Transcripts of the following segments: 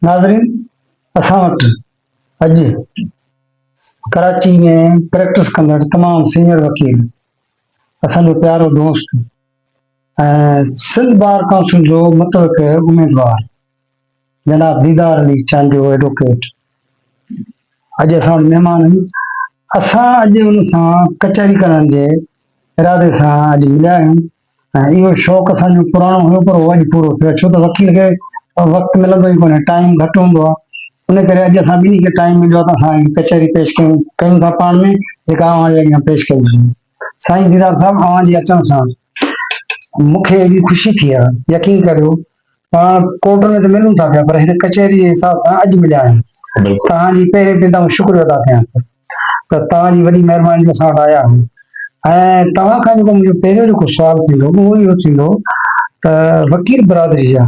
नाज़रीन, असां वटि अॼु कराची में प्रैक्टिस कंदड़ तमामु सीनियर वकील, असांजो प्यारो दोस्त ऐं सिंध बार काउंसिल जो मुतवक़िल उम्मीदवार जनाब दीदार अली चांडियो एडवोकेट अॼु असां वटि महिमान आहिनि। असां अॼु उन सां कचहरी करण जे इरादे सां अॼु मिलिया आहियूं ऐं इहो शौक़ु असांजो पुराणो हुयो पर उहो अॼु पूरो थियो, छो त वकील खे वक़्तु मिलंदो ई कोन्हे, टाइम घटि हूंदो आहे। उन करे अॼु असां ॿिन्ही खे टाइम मिलियो आहे त असां कचहरी पेश कयूं था पाण में, जेका अव्हां जे अॻियां पेश कयूं था। साईं दीदार साहिबु, अव्हां जे अचण सां मूंखे एॾी ख़ुशी थी आहे, यकीन करियो। पाण कोर्ट में त मिलूं था पिया पर हिन कचहरी जे हिसाब सां अॼु मिलिया आहियूं। तव्हांजी पहिरें ते तव्हां शुक्र अदा कयां थो त तव्हांजी वॾी महिरबानी जो असां वटि आया आहियूं। ऐं तव्हां खां जेको मुंहिंजो पहिरियों जेको सुवालु थींदो उहो इहो थींदो त वकील बिरादरी जा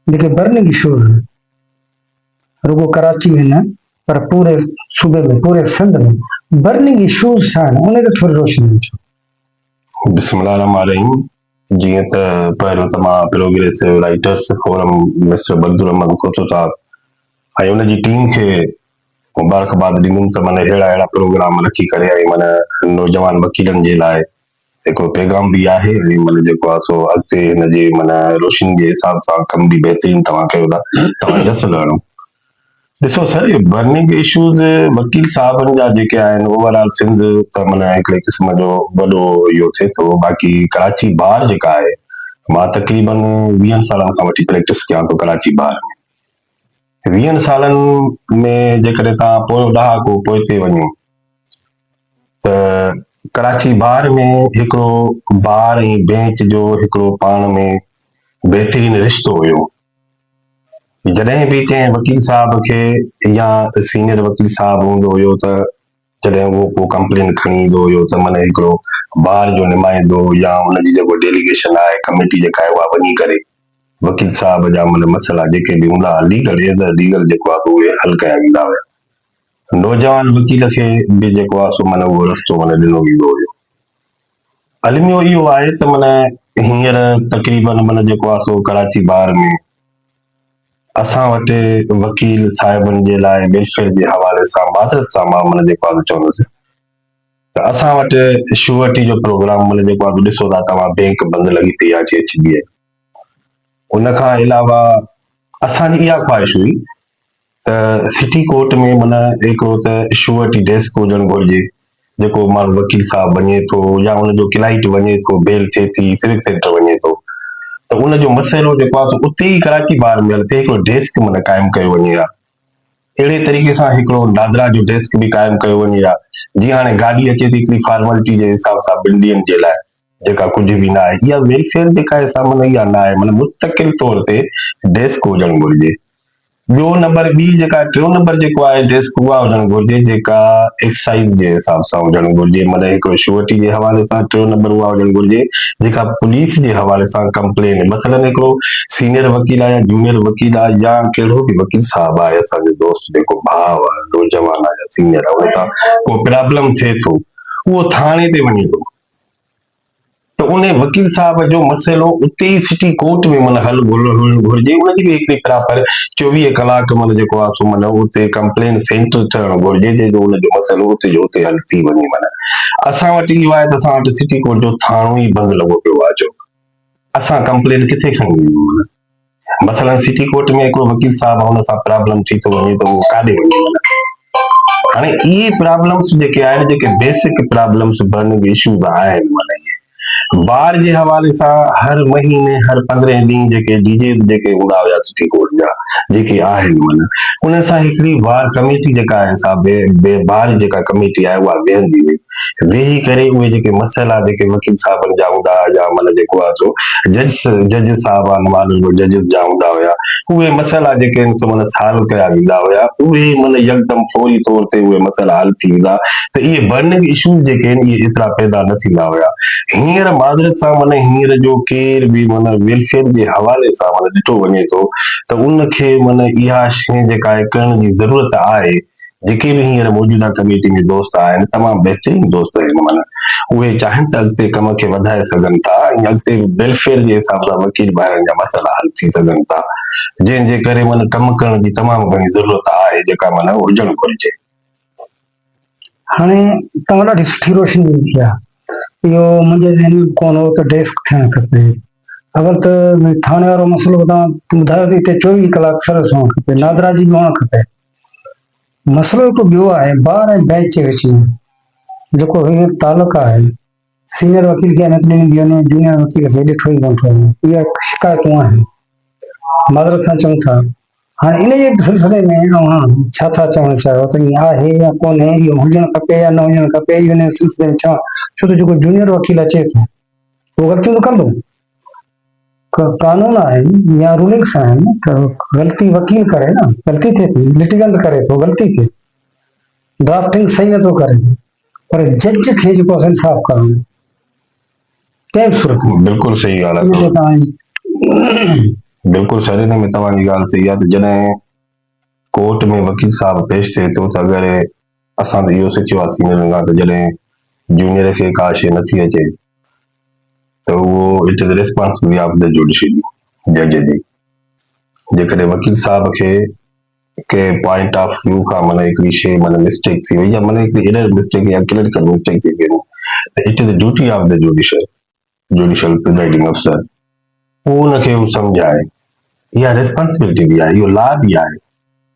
जेके बर्निंग इशूज़ आहिनि, रुगो कराची में न पर पूरे सूबे में, पूरे सिंध में बर्निंग इशूज़ छा आहिनि, उन ते थोरी रोशनी ॾिजो। बिस्मिल्लाह रहमान रहीम। जीअं त पहिरियों त मां progressive writers forum mister Badrul Ahmed खोतो साहब ऐं उनजी टीम खे मुबारकबाद ॾींदुमि त माना अहिड़ा प्रोग्राम रखी करे ऐं माना नौजवान वकीलनि जे लाइ हिकिड़ो पैगाम बि आहे ऐं माना जेको आहे सो अॻिते हिनजे माना रोशनी जे हिसाब सां कम बि बहितरीन तव्हां कयो था, तव्हां जस लहणो। ॾिसो सर, इहे बर्निंग इशूज़ वकील साहबनि जा जेके आहिनि ओवरऑल सिंध त माना हिकिड़े क़िस्म जो वॾो इहो थिए थो। बाक़ी कराची बार जेका आहे, मां तक़रीबन 20 सालनि खां वठी प्रैक्टिस कयां थो कराची बार में। 20 सालनि में जेकॾहिं तव्हां पोयों ॾहाको पोइ ते वञो त कराची बार में हिकिड़ो बार ऐं बेंच जो हिकिड़ो पाण में बहितरीन रिश्तो हुयो। जॾहिं बि कंहिं वकील साहब खे या सीनियर वकील साहब हूंदो हुयो त जॾहिं उहो को कंप्लेन खणी ईंदो हुयो त माना हिकिड़ो बार जो नुमाइंदो या हुनजी जेको डेलीगेशन आहे, कमेटी जेका आहे, उहा वञी करे वकील साहब जा माना मसइला जेके बि हूंदा लीगल जेको आहे उहे हल कया वेंदा हुया। नौजवान वकील खे बि जेको आहे सो माना उहो रस्तो माना ॾिनो वेंदो हुयो। अलमियो इहो आहे त माना हींअर तक़रीबन माना जेको आहे सो कराची बार में असां वटि वकील साहिबनि जे लाइ वेलफेयर जे हवाले सां माज़रत सां मां माना जेको आहे चवंदुसि त असां वटि शुअटी जो प्रोग्राम माना जेको आहे ॾिसो था तव्हां, बैंक बंदि लॻी पई आहे HBI। उनखां अलावा असांजी इहा ख़्वाहिश हुई त सिटी कोर्ट में माना हिकिड़ो त शुअटी डेस्क हुजणु घुरिजे, जेको माण्हू वकील साहब वञे थो या हुनजो क्लाइंट वञे थो, बेल थिए थी, सिविक सेंटर वञे थो त उनजो मसइलो जेको आहे उते ई कराची बार में हल थिए, हिकिड़ो डेस्क माना क़ाइमु कयो वञे हा। अहिड़े तरीक़े सां हिकिड़ो नादरा जो डेस्क बि क़ाइमु कयो वञे हा। जीअं हाणे गाॾी अचे थी हिकिड़ी फॉर्मेलिटी जे हिसाब सां 2 ॾींहंनि जे लाइ, जेका कुझु बि न आहे, इहा वेलफेयर जेका आहे माना इहा न आहे, माना मुस्तकिल तौर ते डेस्क हुजणु घुरिजे। ॿियो नंबर, ॿी जेका 3 नंबर जेको आहे डेस्क, उहा हुजणु घुरिजे जेका एक्साइज जे हिसाब सां हुजणु घुरिजे। माना हिकिड़ो शुअटी जे हवाले सां 3 नंबर उहा हुजणु घुरिजे जेका पुलिस जे हवाले सां कंप्लेन, मसलन हिकिड़ो सीनियर वकील आहे या जूनियर वकील आहे या कहिड़ो बि वकील साहब आहे, असांजो दोस्त जेको भाउ आहे, नौजवान आहे या सीनियर आहे, उन सां को प्रॉब्लम थिए थो, उहो थाणे ते वञे थो त उन वकील साहब जो मसइलो उते ई सिटी कोर्ट में माना हल घुरिजे। उनजी बि हिकिड़ी प्रॉपर 24 कलाक माना जेको आहे सो माना उते कंप्लेन सेंटर थियणु घुरिजे जंहिंजो उनजो मसइलो उते जो उते हल थी वञे। माना असां वटि इहो आहे त असां वटि सिटी कोर्ट जो थाणो ई बंदि लॻो पियो आहे, जो असां कंप्लेन किथे खणी वञूं। मसलन सिटी कोर्ट में हिकिड़ो वकील साहब आहे, हुन सां प्रॉब्लम थी थो वञे त उहो काॾे वञे। हाणे इहे प्रॉब्लम्स जेके आहिनि, जेके बेसिक प्रॉब्लम्स बर्निंग इशूज़ आहिनि, माना इहे बार जे हवाले सां हर महीने, हर 15 ॾींहं जेके डीजे जेके हूंदा हुया सिटी कोर्ट जा जेके आहिनि, माना उन सां हिकिड़ी बार कमेटी जेका आहे सा बार जेका कमेटी आहे उहा वेहंदी हुई। वेही करे उहे जेके मसइला जेके वकील साहबनि जा हूंदा या माना जेको आहे सो जज साहब जजिस जा हूंदा हुया, उहे मसइला जेके आहिनि सो माना सॉल्व कया वेंदा हुया, उहे माना यकदम फौरी तौर ते उहे मसइला हल थी वेंदा त इहे बर्निंग इशूज़ जेके आहिनि इहे एतिरा पैदा न थींदा हुया। हींअर माज़रत सां माना हींअर जो केर बि माना वेलफेयर जे हवाले सां माना ॾिठो वञे थो त उनखे माना इहा शइ जेका आहे करण जी ज़रूरत आहे जेके भी हींअर मौजूदा कमेटी में दोस्त आहिनि तमामु बहितरीन दोस्त आहिनि माना उहे चाहिनि त अॻिते कम खे वधाए सघनि था ऐं अॻिते वेलफेयर जे हिसाब सां वकील ॿाहिरनि जा मसइला हल थी सघनि था जंहिंजे करे माना कम करण जी तमामु घणी ज़रूरत आहे जेका माना हुजणु घुरिजे। हाणे तव्हां ॾाढी सुठी रोशनी ॾिठी आहे। इहो मुंहिंजे ज़हन में कोन हो त डेस्क थियणु खपे। अगरि त थाणे वारो मसइलो तव्हां ॿुधायो त हिते 24 कलाक सर्विस हुअणु खपे, नादरा जी बि हुअणु खपे। मसइलो हिकु ॿियो आहे बार ऐं बेंच जे विच में जेको हीअ तालुक आहे, सीनियर वकील खे अहमियत ॾिनी थी वञे, जूनियर वकील खे ॾिठो ई कोन थो वञे। इहा शिकायतूं आहिनि, माज़रत सां चऊं था। हाणे इन जे सिलसिले में तव्हां छा था चवणु चाहियो त ईअं आहे या कोन्हे, इहो हुजणु खपे या न हुजणु खपे, इन सिलसिले में छा? छो त जेको जूनियर वकील अचे थो उहो ग़लतियूं त कंदो, कानून आहिनि या रूलिंग्स आहिनि त ग़लती वकील करे न, ग़लती थिए थी, लिटिगेंट करे थो, ग़लती थिए, ड्राफ्टिंग सही नथो करे, पर जज खे जेको इंसाफ़ करणो तंहिं सूरत में बिल्कुलु सही ॻाल्हि इन ते आहे, तव्हांजी बिल्कुलु सरीने में तव्हांजी ॻाल्हि सही आहे त जॾहिं कोर्ट में वकील साहब पेश थिए थो त अगरि असां त इहो सिखियो आहे सीनियरनि खां त जॾहिं जूनियर खे का शइ नथी अचे त उहो it is responsibility of the judiciary जज जी। जेकॾहिं वकील साहब खे कंहिं पॉइंट ऑफ व्यू खां माना हिकिड़ी शइ माना मिस्टेक थी वई या माना हिकिड़ी एरर मिस्टेक या क्लिनिकल मिस्टेक थी वई त it is the duty of the judicial presiding अफसर उहो उनखे हू सम्झाए। इहा रिस्पॉन्सिबिलिटी बि आहे, इहो लॉ बि आहे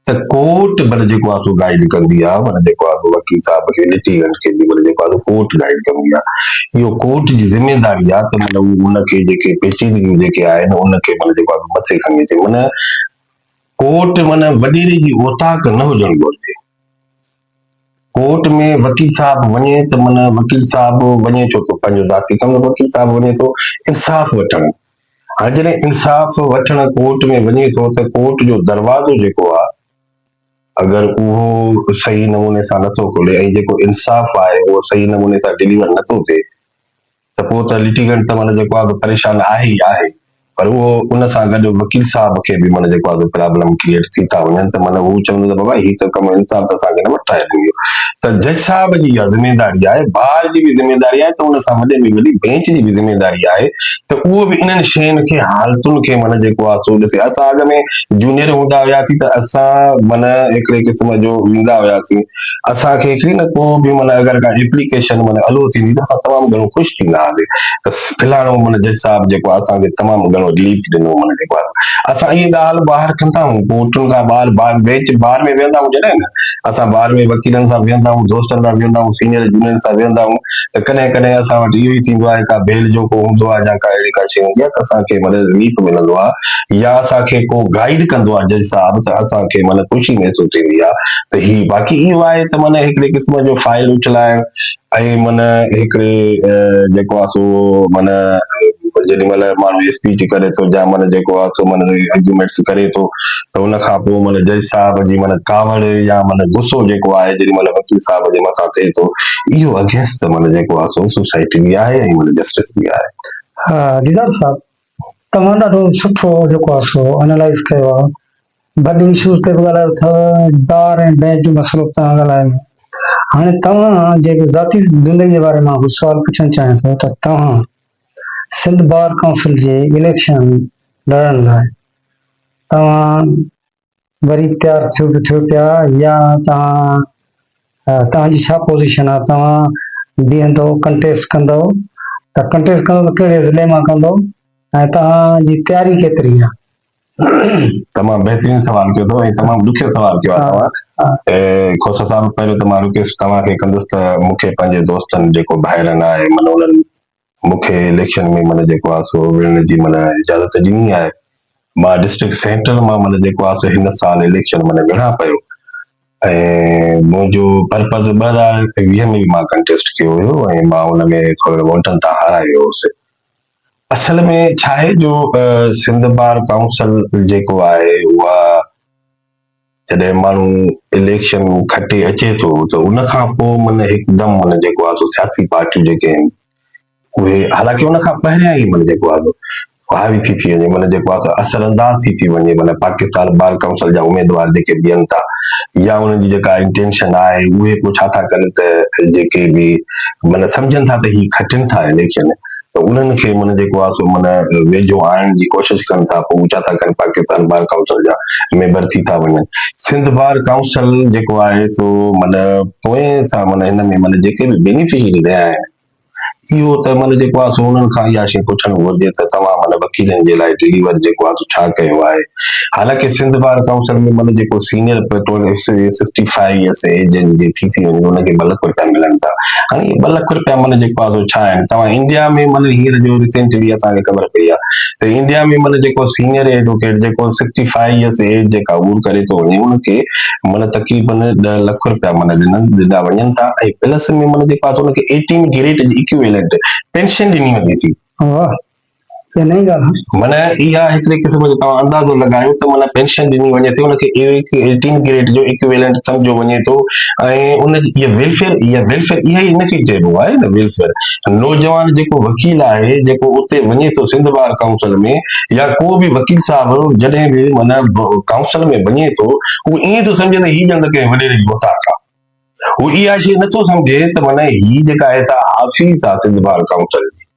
त कोर्ट माना जेको आहे सो गाइड कंदी आहे, माना जेको आहे सो वकील साहब खे लिटिगेंट खे बि माना जेको आहे सो कोर्ट गाइड कंदी आहे। इहो कोर्ट जी ज़िमेदारी आहे त माना उनखे जेके पेचीदगियूं जेके आहिनि उनखे माना जेको आहे मथे खणी अचे। माना कोर्ट माना वॾेरे जी ओताक न हुजणु घुरिजे। कोर्ट में वकील साहब वञे त माना वकील साहब वञे छो थो पंहिंजो ज़ाती कम, वकील साहब वञे थो इंसाफ़ वठणु। हाणे जॾहिं इंसाफ़ वठण कोर्ट में वञे थो त कोर्ट जो दरवाज़ो जेको आहे अगरि उहो सही नमूने सां नथो खुले ऐं जेको इंसाफ़ आहे उहो सही नमूने सां डिलीवर नथो थिए त पोइ त लिटिगेंट त माना जेको आहे परेशान आहे ई आहे, पर उहो उन सां गॾु वकील साहब खे बि माना जेको आहे प्रॉब्लम क्रिएट थी था वञनि त माना हू चवंदो त बाबा हीउ त कमु इंसाफ़ त असांखे न वठाए ॾिनो। त जज साहब जी इहा ज़िमेदारी आहे, बार जी बि ज़िमेदारी आहे, त उन सां वॾे में वॾी बेंच जी बि ज़िमेदारी आहे त उहो बि इन्हनि शयुनि खे हालतुनि खे माना जेको आहे सो ॾिसे। असां अॻ में जूनियर हूंदा हुआसीं त असां माना हिकिड़े क़िस्म जो वेंदा हुआसीं, असांखे हिकिड़ी न को बि माना अगरि का एप्लीकेशन माना हलो थींदी त असां तमामु घणो ख़ुशि थींदा हुआसीं त फिलहाणो माना जज साहब जेको आहे असांखे तमामु घणो रिलीफ ॾिनो। माना जेको आहे असां इहे ॻाल्हि ॿाहिरि कंदा आहियूं, कोर्टुनि खां ॿाहिरि बेंच बार में वेहंदा आहियूं जॾहिं न असां बार में वकीलनि सां वेहंदा आहियूं, दोस्तनि सां वेहंदा आहियूं, सीनियर जूनियर सां वेहंदा आहियूं त कॾहिं कॾहिं असां वटि इहो ई थींदो आहे का बेल जो को हूंदो आहे या का अहिड़ी का शइ हूंदी आहे त असांखे माना रिलीफ मिलंदो आहे या असांखे को गाइड कंदो आहे जज साहब त असांखे माना ख़ुशी महसूस थींदी आहे त ही बाक़ी इहो आहे त माना हिकिड़े क़िस्म जो फाइल उछलाइण ऐं माना हिकिड़े जेको आहे सो माना जेॾी महिल माण्हू स्पीच करे थो या माना जेको आहे सो माना आर्ग्यूमेंट्स करे थो त उन खां पोइ माना जज साहब जी माना कावड़ या माना गुस्सो जेको आहे जेॾी महिल वकील साहब जे मथां थिए थो, इहो अगेंस्ट माना जेको आहे सो सोसाइटी बि आहे ऐं माना जस्टिस बि आहे। हा दीदार साहब, तव्हां ॾाढो सुठो जेको आहे सो एनालाइज़ कयो आहे। बर्निंग इशूज़ ते बि ॻाल्हायो अथव, बार ऐं बेंच जो मसइलो बि तव्हां ॻाल्हायो। हाणे तव्हां जे ज़ाती ज़िंदगी जे बारे मां कुझु सुवाल पुछणु चाहियां थो त तव्हां सिंध बार काउंसिल जे इलेक्शन लड़ण लाइ तव्हां वरी तयारु थियो पिया या तव्हांजी छा पोज़ीशन आहे? तव्हां बीहंदो कंटेस्ट कंदो त कंटेस्ट कंदो त कहिड़े ज़िले मां कंदो ऐं तव्हांजी तयारी केतिरी आहे? तमामु बहितरीन सवाल कयो अथव ऐं तमामु ॾुखियो सवाल कयो आहे तव्हां। खोसा साहब पहिरियों त मां रिक्वेस्ट तव्हांखे कंदुसि त मूंखे पंहिंजे दोस्तनि जेको भाइरनि आहे माना उन्हनि मूंखे इलेक्शन में माना जेको आहे सो विढ़ण जी माना इजाज़त ॾिनी आहे। मां डिस्ट्रिक्ट सेंट्रल मां माना जेको आहे सो हिन साल इलेक्शन माना विढ़ा पियो ऐं मुंहिंजो पर्पज़ 2020 में बि मां कंटेस्ट कयो हुयो ऐं मां हुन में थोरे वोटनि तां हाराए वियो हुउसि। असल में छा आहे जो सिंध बार काउंसिल जेको आहे उहा जॾहिं माण्हू इलेक्शन खटे अचे थो त उन खां पोइ माना हिकदमि माना जेको आहे सो सियासी पार्टियूं जेके आहिनि उहे हालांकि उन खां पहिरियां ई माना जेको आहे हावी थी वञे माना जेको आहे असरअंदाज थी वञे माना पाकिस्तान बार काउंसिल जा उम्मीदवार जेके बीहनि था या उन्हनि जी जेका इंटेंशन आहे उहे पोइ छा था कनि त जेके बि माना सम्झनि था त ही खटनि था इलेक्शन त उन्हनि खे माना जेको आहे सो माना वेझो आणण जी कोशिशि कनि था पोइ छा था कनि पाकिस्तान बार काउंसिल जा मेंबर थी था वञनि सिंध बार काउंसिल जेको आहे सो माना पोइ सां माना हिन में माना जेके बि बेनिफिशरी रहिया आहिनि इहो त माना जेको आहे सो उन्हनि खां इहा शइ पुछणु घुरिजे त तव्हां माना वकीलनि जे लाइ डिलीवर जेको आहे सो छा कयो आहे हालांकि सिंध बार काउंसिल में माना जेको सीनियर पेट्रोल 65 इयर्स एज जे थी वञे उनखे 2 लख रुपया मिलनि था हाणे इहे 2 लख रुपया माना जेको आहे सो छा आहिनि तव्हां इंडिया में माना हींअर जो रिसेंटली असांखे ख़बर पई आहे त इंडिया में माना जेको सीनियर एडवोकेट जेको 65 इयर्स एज जेका उहो करे थो वञे उनखे माना तक़रीबन 10 लख रुपया माना ॾिना वञनि था ऐं प्लस में माना जेको आहे सो उनखे 18 ग्रेड जी इक्विवेलेंट पेंशन ॾिनी वञे थी वाह ये नई ॻाल्हि आहे। माना इहा हिकिड़े क़िस्म जो तव्हां अंदाज़ो लॻायो त माना पेंशन ॾिनी वञे थी उनखे 18 ग्रेड जो इक्विवेलेंट सम्झो वञे थो ऐं उन इहा वेलफेयर इहा ई इनखे चइबो आहे न वेलफेयर नौजवान जेको वकील आहे जेको उते वञे थो सिंध बार काउंसिल में या को बि वकील साहब जॾहिं बि माना काउंसिल में वञे थो उहो ईअं थो सम्झे त हीउ ॼण त कंहिं वॾेरे जी औताक आहे हू इहा शइ नथो सम्झे त माना ही जेका आहे सा ऑफिस आहे सिंध बार काउंसिल जी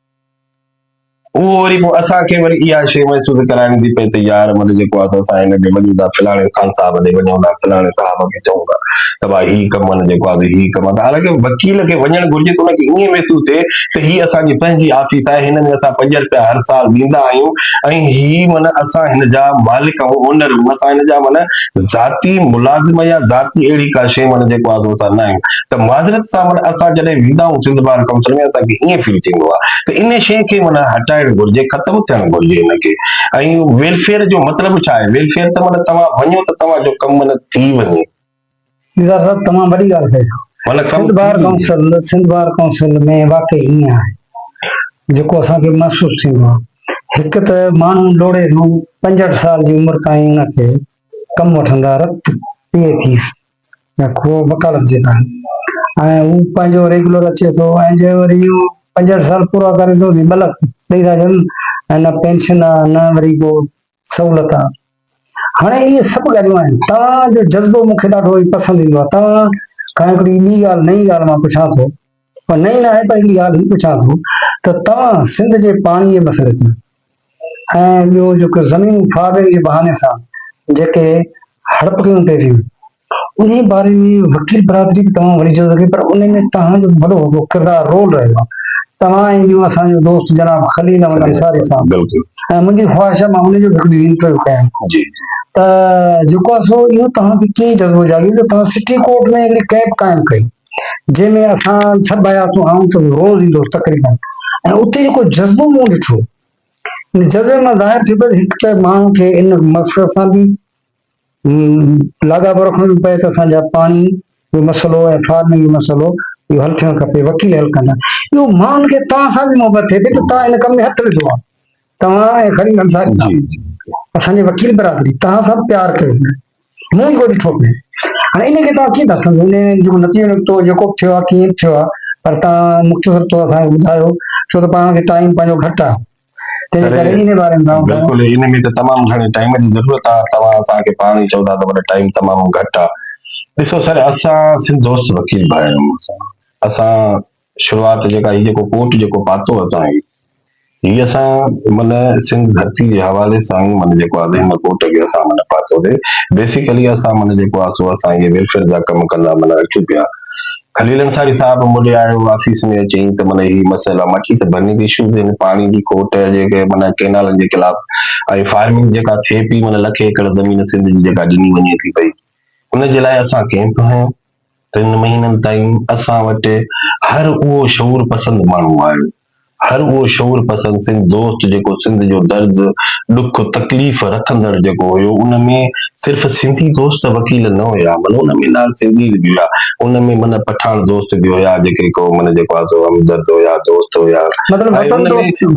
उहो वरी पोइ असांखे वरी इहा शइ महसूसु कराइण थी पए त यार माना जेको आहे त असां हिन ॾे वञूं था फलाणे ख़ान साहब ॾे वञूं था फलाणे साहब खे चऊं था त भाई ही कमु माना जेको आहे ही कमु आहे हालांकि वकील खे वञणु घुरिजे त हुनखे ईअं महसूसु थिए त ही असांजी पंहिंजी ऑफिस आहे हिन में असां 5 रुपया हर साल ॾींदा आहियूं ऐं ही माना असां हिन जा मालिक ऐं ओनर असां हिन जा माना ज़ाती मुलाज़िम या ज़ाती अहिड़ी का शइ माना जेको आहे असां न आहियूं त माज़रत सां माना असां जॾहिं वेंदा आहियूं सिंध बार काउंसिल में असांखे ईअं फील थींदो आहे त इन शइ खे माना हटाइण घुरिजे ख़तमु थियणु घुरिजे हिनखे ऐं वेलफेयर जो मतिलबु छा आहे वेलफेयर त माना तव्हां वञो त तव्हांजो कमु माना थी वञे निज़ार साहब तमामु वॾी ॻाल्हि कई अथव। माना कमु सिंध बार काउंसिल में वाकई ईअं आहे जेको असांखे महसूसु थींदो आहे हिकु त माण्हू लोड़े थो 65 साल जी उमिरि ताईं हुनखे कमु वठंदा रत पिए थी या को वकालत जेका ऐं हू पंहिंजो रेगुलर अचे थो ऐं जे वरी इहो 65 साल पूरा करे थो 2 लख ॾेई था ॾियनि ऐं न पेंशन आहे न वरी को सहूलियत आहे हाणे इहे सभु ॻाल्हियूं आहिनि तव्हांजो जज़्बो मूंखे ॾाढो ई पसंदि ईंदो आहे तव्हां खां हिकिड़ी ॿी ॻाल्हि नई ॻाल्हि मां पुछां थो पर नई न आहे पर हिकिड़ी ॻाल्हि ही पुछां थो त तव्हां सिंध जे पाणीअ जे मसइले ते ऐं ॿियो जेको ज़मीन फार्मिंग जे बहाने सां जेके हड़प कयूं पहिरियूं उन बारे में वकील बिरादरी बि तव्हां वड़ी चओ सघे पर उन में तव्हांजो वॾो वॾो किरदारु रोल रहियो आहे तव्हां ऐं ॿियो असांजो दोस्त जनाब खलील अहमद अंसारी साहब बिल्कुलु ऐं मुंहिंजी ख़्वाहिश आहे मां हुनजो बि हिकिड़ी इंटरव्यू कयां जी त जेको आहे सो इहो तव्हांखे कीअं जज़्बो जाॻियो त तव्हां सिटी कोर्ट में हिकिड़ी कैब क़ाइमु कई जंहिंमें असां सभु आयासीं आऊं त रोज़ ईंदो तक़रीबन ऐं उते जेको जज़्बो मूं ॾिठो इन जज़्बे मां ज़ाहिर थियो पियो हिकु त माण्हू खे इन मक़सद सां बि लाॻापो रखणो पए त असांजा पाणी जो मसइलो ऐं फार्मिंग जो मसइलो इहो हल थियणु खपे वकील हल कंदा इहो माण्हुनि खे तव्हां सां बि मोहबत थिए पई त तव्हां हिन कम में हथु विधो आहे तव्हां ऐं खलील अंसारी साहब असांजे वकील बिरादरी तव्हां सभु प्यारु कयो मूं ई को ॾिठो पिए हाणे इनखे तव्हां कीअं था सम्झो इन जेको नतीजो निकितो जेको बि थियो आहे कीअं बि थियो आहे पर तव्हां मुख़्तसर तौर असांखे ॿुधायो छो त पाण खे टाइम पंहिंजो घटि आहे तंहिंजे करे इन बारे में तव्हां ॿुधायो बिल्कुलु इन में त तमामु घणे टाइम जी ज़रूरत आहे तव्हां असांखे पाण ई चओ था त वॾो टाइम तमामु घटि आहे ॾिसो सर असां सिंध दोस्त वकील भाई आहियूं असां शुरूआति जेका हीउ जेको कोर्ट जेको पातो असां हीअ असां माना सिंध धरती जे हवाले सां माना जेको आहे हिन कोर्ट खे असां माना पातोसीं बेसिकली असां माना जेको आहे सो असां इहे वेलफेयर जा कम कंदा माना अचूं पिया खलील अंसारी साहब मुंहिंजे आयो ऑफिस में चई त माना ही मसइला मां चई त बर्निंग इश्यूज़ आहिनि पाणी जी खोट जेके माना केनालनि जे ख़िलाफ़ ऐं फार्मिंग जेका थिए पई माना लखे एकड़ ज़मीन सिंध जी जेका ॾिनी वञे थी पई उन जे लाइ असां कैंप हयूं 3 महीननि ताईं असां वटि हर उहो शऊर पसंदि माण्हू आयो हर उहो शऊर पसंदि सिंध दोस्त जेको सिंध जो दर्द ॾुख तकलीफ़ रखंदड़ जेको हुयो उन में सिर्फ़ु सिंधी दोस्त वकील न हुया माना उन में न सिंधी बि हुया उन में माना पठान दोस्त बि हुया जेके को माना जेको आहे सो हमदर्द हुया दोस्त हुया मतिलबु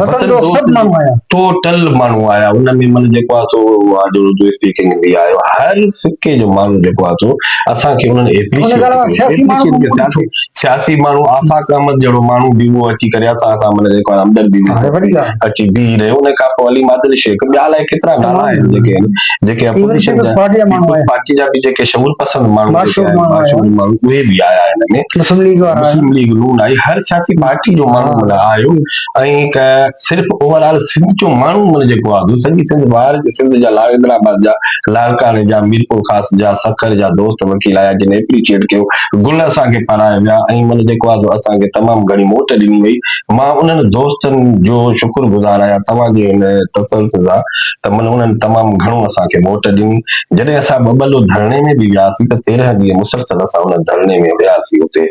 वतन दोस्त सभु माण्हू आया टोटल माण्हू आया उन में माना जेको आहे सो उर्दू स्पीकिंग बि आयो हर सिके जो माण्हू जेको आहे सो असांखे उन्हनि एप्रिशिएट सियासी माण्हू सियासी माण्हू आफ़ाक़ अहमद जहिड़ो माण्हू बि उहो अची करे असां सां माना जेको आहे हमदर्दी जे हा, तौर वॾी ते ॻाल्हि अची बीह रहियो। उन खां पोइ अली मादल शेख, ॿिया अलाए केतिरा नाला आहिनि जेके आहिनि, जेके इवन अपोजिशन पीपल्स जा पार्टी जा माण्हू पीपल्स आया, पार्टी जा बि जेके शऊर पसंद माण्हू जेके बादशाह आहिनि, माण्हू आया, बाशूर माण्हू, उहे बि आया आहिनि हिन में। मुस्लिम लीग वारा आया। मुस्लिम लीग नून आई, हर सियासी पार्टी जो माण्हू हा, माना आयो। ऐं सिर्फ़ु ओवरऑल सिंध जो माण्हू माना जेको आहे सॼी सिंध ॿाहिरि सिंध जा हैदराबाद जा लालकाने जा मीरपुर ख़ासि जा सखर जा दोस्त वकील आया, जिन एप्रीशिएट कयो, गुल असांखे पाराया विया ऐं माना जेको आहे असांखे तमामु घणी मोट ॾिनी वई। मां उन्हनि दोस्तनि जो शुक्रगुज़ार आहियां तव्हांजे हिन तसल्सल सां, त माना उन्हनि तमामु घणो असांखे मोट ॾिनी। जॾहिं असां ॿलो धरणे में बि वियासीं त 13 ॾींहं मुसलसल असां उन धरणे में वियासीं। उते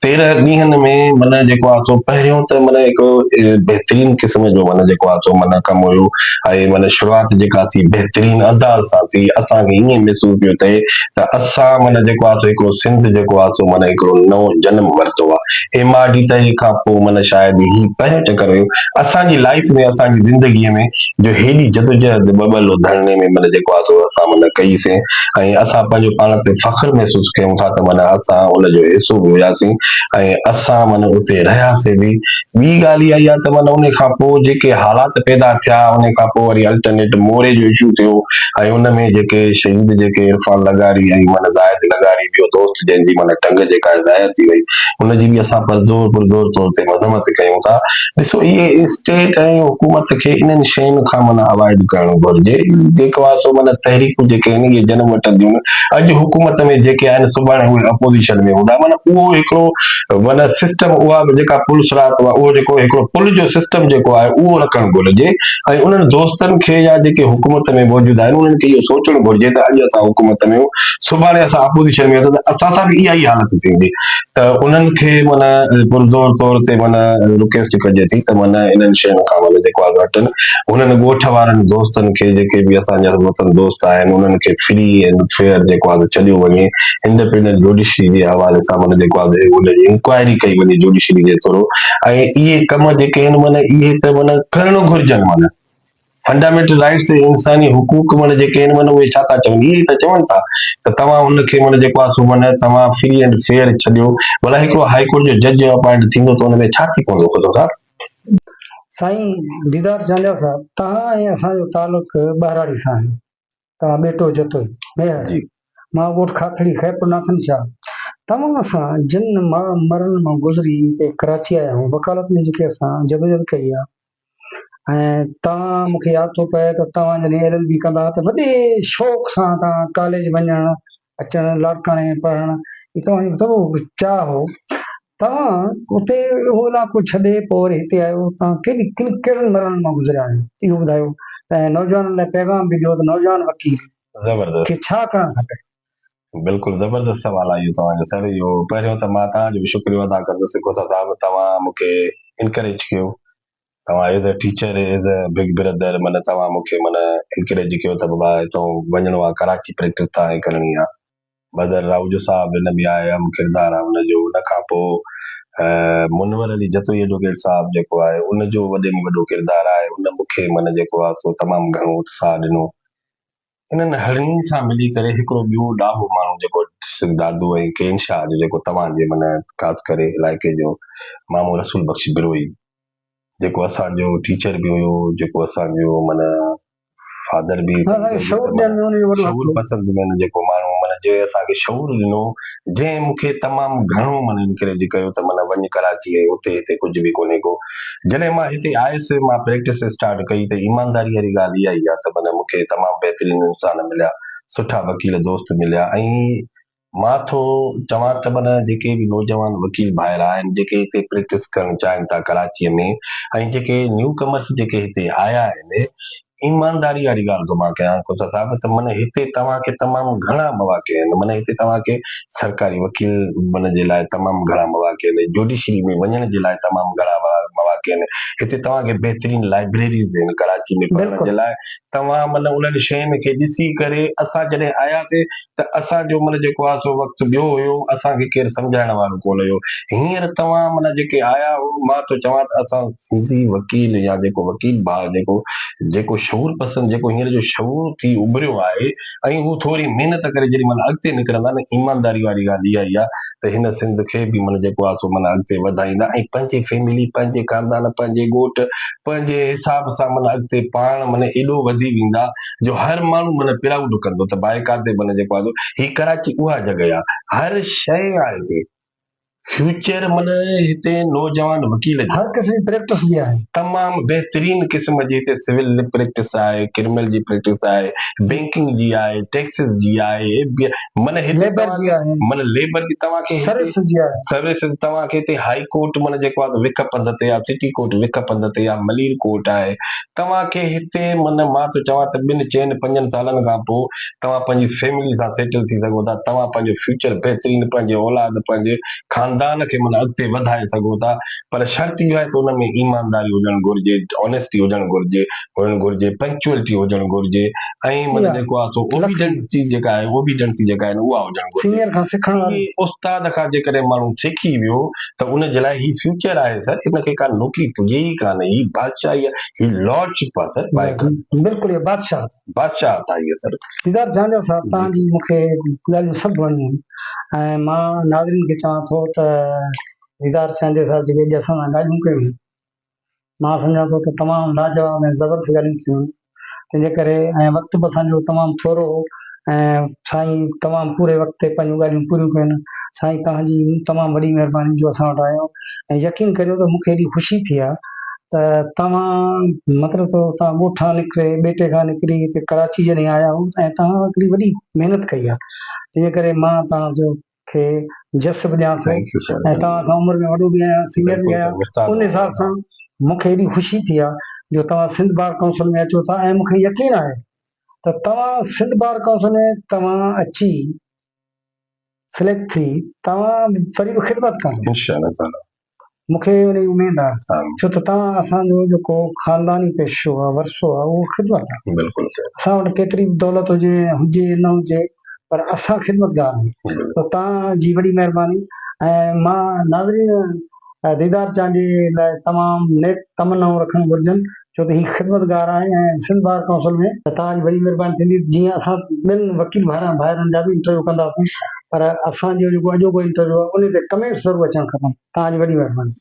13 ॾींहंनि में माना जेको आहे सो पहिरियों त माना हिकिड़ो बहितरीन क़िस्म जो माना जेको आहे सो माना कमु हुयो। ऐं माना शुरूआति जेका थी बहितरीन अंदाज़ सां थी। असांखे ईअं महसूस पियो थिए त असां माना जेको आहे सो हिकिड़ो सिंध जेको आहे सो माना हिकिड़ो नओं जनम वरितो आहे। एमआरडी तई खां पोइ माना शायदि ही पहिरियों चकर हुयो असांजी लाइफ में, असांजी ज़िंदगीअ में, जो हेॾी जदोजहद ॿलो धरणे में माना जेको आहे सो असां माना कईसीं। ऐं असां पंहिंजो पाण ते फ़ख्रु महसूस कयूं था त माना असां उनजो हिसो बि हुयासीं ऐं असां माना उते रहियासीं बि। ॿी ॻाल्हि इहा ई आहे त माना उन खां पोइ जेके हालात पैदा थिया, उन खां पोइ वरी अल्टरनेट मोरे जो इशू थियो ऐं उन में जेके शहीद जेके इरफान लगारी ऐं माना ज़ाहिद लगारी, ॿियो दोस्त जंहिंजी माना टंग जेका ज़ाहिर थी वई, उनजी बि असां पुरज़ोर तौर ते मज़म्मत कयूं था। ॾिसो, इहे स्टेट ऐं हुकूमत खे इन्हनि शयुनि खां माना अवॉइड करणु घुरिजे। जेको आहे सो माना तहरीकूं जेके आहिनि इहे जनम वठंदियूं आहिनि। अॼु हुकूमत में जेके आहिनि सुभाणे उहे अपोज़िशन में हूंदा। माना उहो हिकिड़ो माना सिस्टम, उहा जेका पुलिस रात आहे, उहो जेको हिकिड़ो पुल जो सिस्टम जेको आहे उहो रखणु घुरिजे। ऐं उन्हनि दोस्तनि खे या जेके हुकूमत में मौजूदु आहिनि उन्हनि खे इहो सोचणु घुरिजे त अॼु असां हुकूमत में, सुभाणे असां अपोज़िशन में, त असां सां बि इहा ई हालत थींदी। त उन्हनि खे माना पुरज़ोर तौर ते माना रिक्वेस्ट कजे थी त माना इन्हनि शयुनि खां माना जेको आहे हटनि। उन्हनि ॻोठ वारनि दोस्तनि खे, जेके बि असांजा वतन दोस्त आहिनि, उन्हनि खे फ्री एंड फेयर जेको आहे छॾियो वञे। इंडिपेंडेंट जुडिशरी जे हवाले सां माना जेको आहे उनजी इंक्वायरी कई वञे जुडिशरी जे थ्रू। ऐं इहे कम जेके आहिनि माना इहे त माना करणु घुरिजनि। माना फंडामेंटल राइट्स, इंसानी हुकूक माना जेके आहिनि माना उहे छा था चवनि, इहे त चवनि था त तव्हां हुनखे माना जेको आहे सो माना तव्हां फ्री एंड फेयर छॾियो। भला हिकिड़ो हाई कोर्ट जो जज अपॉइंट थींदो त हुन में छा थी पवंदो ख़ुदा साहब? साईं दीदार चांडिया साहब, तव्हां ऐं असांजो तालुक ॿाराड़ी सां आहे। तव्हां बेटो जतोई मेहर, जी मां ॻोठ खाथड़ी खैपुर नाथन शाह। तव्हां सां जिन मरण मां गुज़री हिते कराची आया आहियूं, वकालत में जेके असां जदोजहद कई आहे, ऐं तव्हां मूंखे यादि थो पए त तव्हां जॾहिं LLB कंदा त वॾे शौक़ सां तव्हां कॉलेज वञणु अचणु, लाड़काणे में पढ़णु, तव्हांजो थोरो चाह हो। तव्हां उते उहो इलाइक़ो छॾे पोइ वरी हिते आहियो। तव्हां कहिड़नि मरण मां गुज़रिया आहियो इहो ॿुधायो। ऐं नौजवाननि लाइ पैगाम बि ॾियो त नौजवान वकील ज़बरदस्त, खे छा करणु खपे। बिल्कुलु ज़बरदस्त सवाल आहे इहो तव्हांजो सर। इहो पहिरियों त मां तव्हांजो बि शुक्रिया अदा कंदुसि ख़ुदा साहब, तव्हां मूंखे इनकरेज कयो। तव्हां as a teacher, as a big brother, माना तव्हां मूंखे माना इनकरेज कयो त बाबा हितां वञिणो आहे, कराची प्रैक्टिस तव्हांखे करणी आहे। बदर राउजो साहब हिन बि आहे, अहम किरदारु आहे हुनजो। उन खां पोइ मुनवर अली जतोई एडवोकेट साहब जेको आहे उनजो वॾे में वॾो किरदारु आहे। उन मूंखे माना जेको आहे सो तमामु घणो उत्साह ॾिनो। इन्हनि हरणी सां मिली करे हिकिड़ो ॿियो ॾाढो माण्हू जेको दादू ऐं केन शाह जो, जेको तव्हांजे माना ख़ासि करे इलाइक़े जो मामू रसूल बख्श बिरोई, जेको असांजो टीचर बि हुयो, जेको असांजो माना फादर बि सम्झो शौर त ॾियण माना में उनजो वॾो हथ शऊर हो। पसंदि में जेको माण्हू माना जंहिं असांखे शऊर ॾिनो, जंहिं मूंखे तमामु घणो माना इनकरेज कयो त माना वञ कराची, ऐं हुते हिते कुझु बि कोन्हे को। जॾहिं मां हिते आयुसि, मां प्रैक्टिस स्टार्ट कई त ईमानदारी वारी ॻाल्हि इहा ई आहे त माना मूंखे तमामु बहितरीन इंसान मिलिया, सुठा वकील दोस्त मिलिया। ऐं मां थो चवां त माना जेके बि नौजवान वकील भाइर आहिनि, जेके हिते प्रैक्टिस करणु चाहिनि था कराचीअ में, ऐं जेके न्यू कमर्स जेके हिते आया आहिनि, ईमानदारी वारी ॻाल्हि थो मां कयां ख़ुदा साहब, त माना हिते तव्हांखे तमामु घणा मौक़ा आहिनि। माना हिते तव्हांखे सरकारी वकील बण जे लाइ तमामु घणा मौक़ा आहिनि, जुडिशरी में वञण जे लाइ तमामु घणा मौक़ा आहिनि। हिते तव्हांखे बहितरीन लाइब्रेरीज़ आहिनि कराची में पढ़ण जे लाइ। तव्हां माना उन्हनि शयुनि खे ॾिसी करे, असां जॾहिं आयासीं त असांजो माना जेको आहे सो वक़्तु ॿियो हुयो, असांखे केरु सम्झाइण वारो कोन हुयो। हींअर तव्हां माना जेके आया हो, मां थो चवां त असां सिंधी वकील या जेको वकील भाउ जेको शऊर पसंदि, जेको हींअर जो शऊर थी उभरियो आहे, ऐं हू थोरी महिनत करे जेॾी महिल अॻिते निकिरंदा न, ईमानदारी वारी ॻाल्हि इहा ई आहे त हिन सिंध खे बि माना जेको आहे सो माना अॻिते वधाईंदा, ऐं पंहिंजी फैमिली, पंहिंजे खानदान पंहिंजे ॻोठ पंहिंजे हिसाब सां माना अॻिते पाण माना एॾो वधी वेंदा जो हर माण्हू माना प्राउड कंदो त बाइकाते माना जेको आहे ही कराची उहा जॻह आहे, हर शइ आहे हिते, फ्यूचर माना हिते नौजवान वकील हर क़िस्म जी प्रैक्टिस बि आहे, तमामु बहितरीन क़िस्म जी हिते सिविल प्रैक्टिस आहे, क्रिमिनल जी प्रैक्टिस आहे, बैंकिंग जी आहे, टैक्सिस जी आहे, माना हिते लेबर जी आहे, माना लेबर जी तव्हांखे सर्विस जी आहे, सर्विस तव्हांखे हिते हाई कोर्ट माना जेको आहे विकपंद ते आहे, सिटी कोर्ट विकपंद ते आहे, मलीर कोर्ट आहे, तव्हांखे हिते माना मां त चवां त 2-4-5 सालनि खां पोइ तव्हां पंहिंजी फैमिली सां सेटल थी सघो था, तव्हां पंहिंजो फ्यूचर बहितरीन पंहिंजे औलाद पंहिंजे खानदान खे माना अॻिते वधाए सघो था, पर शर्त इहा आहे त हुन में ईमानदारी हुजणु घुरिजे, ऑनेस्टी हुजणु घुरिजे, पंक्चुअलिटी हुजणु घुरिजे, ऐं माना जेको आहे सो ओबीडेंसी जेका आहे उहा हुजणु घुरिजे। सीनियर खां सिखण वारी उस्ताद खां जेकॾहिं माण्हू सिखी वियो त उन जे लाइ ही फ्यूचर आहे सर, हिनखे का नौकिरी पुॼे ई कान्हे, ही बादशाही आहे, ही लॉर्डशिप आहे सर, बिल्कुलु इहे बादशाह था इहे सर। दीदार झांझा साहब, तव्हांजी मूंखे ॻाल्हियूं सभु वणियूं ऐं मां नाज़रीन खे चवां थो त दीदार झांझे साहब जेके अॼु असां सां ॻाल्हियूं कयूं, मां सम्झां थो त तमामु लाजवाब ऐं ज़बरदस्त ॻाल्हियूं थियूं, तंहिंजे करे ऐं वक़्तु बि असांजो तमामु थोरो हो ऐं साईं तमामु पूरे वक़्त ते पंहिंजूं ॻाल्हियूं पूरियूं कयूं। साईं तव्हांजी तमामु वॾी महिरबानी जो असां वटि आयो, ऐं यकीन करियो त मूंखे एॾी ख़ुशी थी आहे त तव्हां मतिलबु त तव्हां ॻोठां निकिरे ॿेटे खां निकिरी हिते कराची जॾहिं आया हो ऐं तव्हां हिकिड़ी वॾी महिनत कई आहे, तंहिंजे करे मां तव्हांजो खे जस बि ॾियां थो ऐं तव्हां खां उमिरि में वॾो बि आहियां, सीनियर बि आहियां, उन हिसाब सां मूंखे एॾी ख़ुशी थी आहे जो तव्हां सिंध बार काउंसिल में अचो था, ऐं मूंखे यकीन आहे त तव्हां सिंध बार काउंसिल में तव्हां अची सिलेक्ट थी तव्हां वरी बि ख़िदमत कंदो, मूंखे उन जी उमेद आहे, छो त तव्हां असांजो जेको ख़ानदानी पेशो आहे, वरसो आहे, उहो ख़िदमत आहे। असां वटि केतिरी बि दौलत हुजे न हुजे, पर असां ख़िदमतगार आहियूं, त तव्हांजी वॾी महिरबानी। ऐं मां नाज़रीन दीदार झांझे लाइ तमामु नेक तमनाऊं रखणु घुरिजनि, छो त हीउ ख़िदमतगार आहे ऐं सिंध बार काउंसिल में तव्हांजी वॾी महिरबानी थींदी। जीअं असां ॿिनि वकील भाइरनि जा बि इंटरव्यू कंदासीं, पर असांजो जेको अॼोको इंटरव्यू आहे उन ते कमेंट्स ज़रूरु अचणु खपनि। तव्हांजी वॾी महिरबानी।